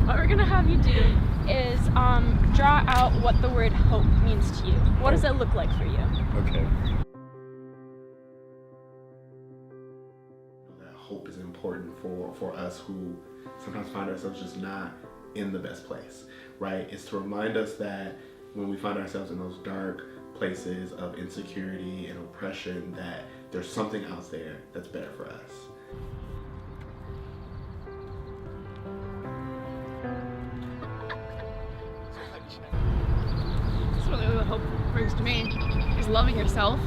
What we're gonna have you do is draw out what the word hope means to you. What does it look like for you? Okay. That hope is important for us who sometimes find ourselves just not in the best place, right? It's to remind us that when we find ourselves in those dark places of insecurity and oppression, that there's something out there that's better for us. That's really what hope brings to me, is loving yourself.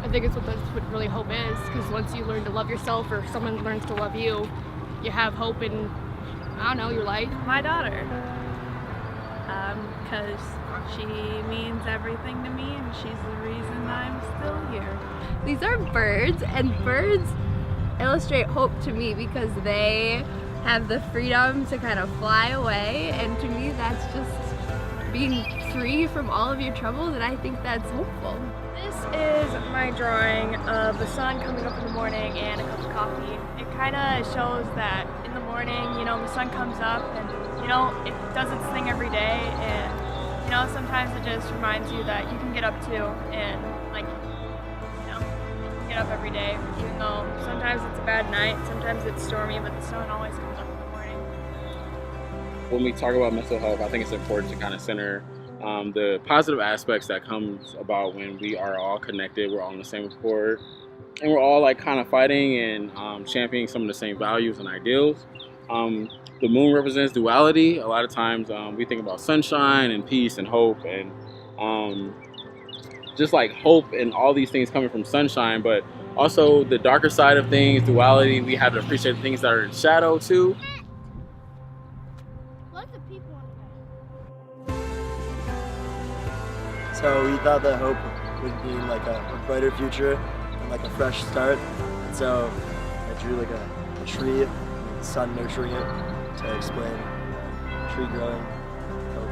I think it's that's what really hope is, because once you learn to love yourself or someone learns to love you, you have hope in, I don't know, your life. My daughter, because she means everything to me and she's the reason I'm still here. These are birds, and birds illustrate hope to me because they have the freedom to kind of fly away, and to me that's just being free from all of your troubles, and I think that's hopeful. This is my drawing of the sun coming up in the morning and a cup of coffee. It kind of shows that in the morning, you know, the sun comes up and, you know, it does its thing every day, and, you know, sometimes it just reminds you that you can get up to and, like, you know, you can get up every day, even though sometimes it's a bad night, sometimes it's stormy, but the sun always comes up in the morning. When we talk about mental health, I think it's important to kind of center the positive aspects that comes about when we are all connected, we're all on the same accord, and we're all like kind of fighting and championing some of the same values and ideals. The moon represents duality. A lot of times we think about sunshine and peace and hope, and just like hope and all these things coming from sunshine, but also the darker side of things, duality. We have to appreciate the things that are in shadow too. So we thought that hope would be like a brighter future and like a fresh start. And so I drew like a tree, and the sun nurturing it to explain tree growing, hope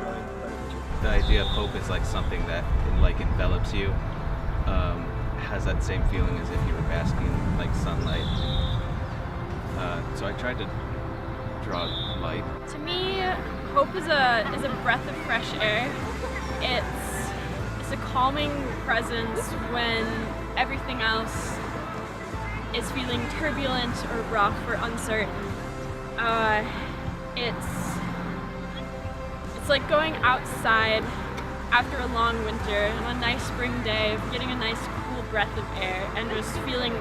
growing, brighter future. The idea of hope is like something that like envelops you, has that same feeling as if you were basking in like sunlight. So I tried to draw light. To me, hope is a breath of fresh air. It's a calming presence when everything else is feeling turbulent or rough or uncertain. It's like going outside after a long winter on a nice spring day, getting a nice cool breath of air and just feeling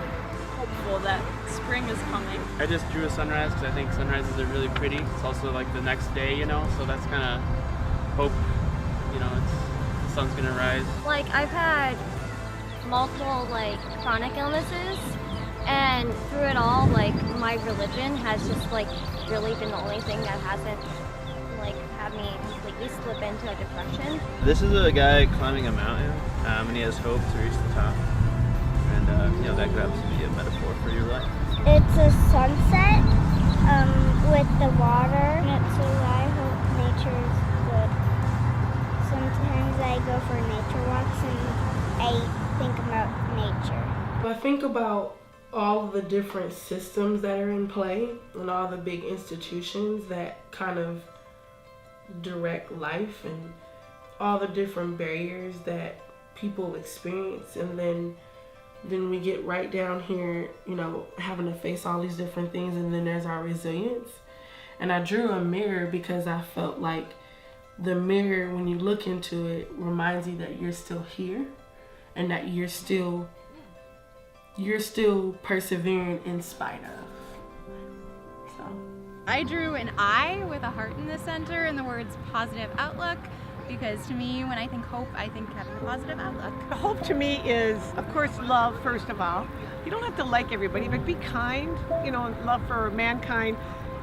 hopeful that spring is coming. I just drew a sunrise because I think sunrises are really pretty. It's also like the next day, you know, so that's kind of hope, you know, the sun's gonna rise. Like, I've had multiple like chronic illnesses, and through it all, like, my religion has just like really been the only thing that hasn't like had me completely slip into a depression. This is a guy climbing a mountain, and he has hope to reach the top, and you know, that grabs to be a metaphor for your life. It's a sunset with the water, and it says, I hope nature is good. Sometimes I go for nature walks and I think about nature. I think about all the different systems that are in play and all the big institutions that kind of direct life and all the different barriers that people experience, and then we get right down here, you know, having to face all these different things, and then there's our resilience. And I drew a mirror because I felt like the mirror, when you look into it, reminds you that you're still here and that you're still persevering in spite of. So I drew an eye with a heart in the center and the words positive outlook, because to me, when I think hope, I think having a positive outlook. Hope to me is, of course, love, first of all. You don't have to like everybody, but be kind, you know, love for mankind.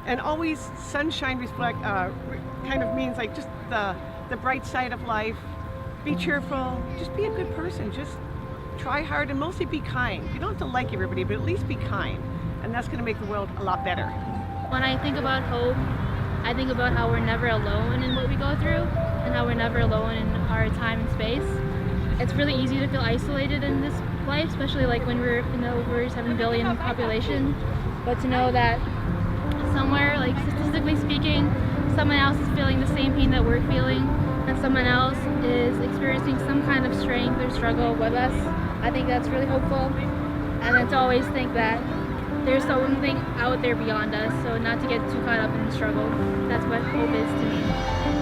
And always sunshine reflect, kind of means like just the bright side of life. Be cheerful, just be a good person. Just try hard and mostly be kind. You don't have to like everybody, but at least be kind. And that's gonna make the world a lot better. When I think about hope, I think about how we're never alone in what we go through and how we're never alone in our time and space. It's really easy to feel isolated in this life, especially like when we're in the over 7 billion population. But to know that somewhere, like statistically speaking, someone else is feeling the same pain that we're feeling, and someone else is experiencing some kind of strength or struggle with us. I think that's really hopeful. And then to always think that there's something out there beyond us, so not to get too caught up in the struggle. That's what hope is to me.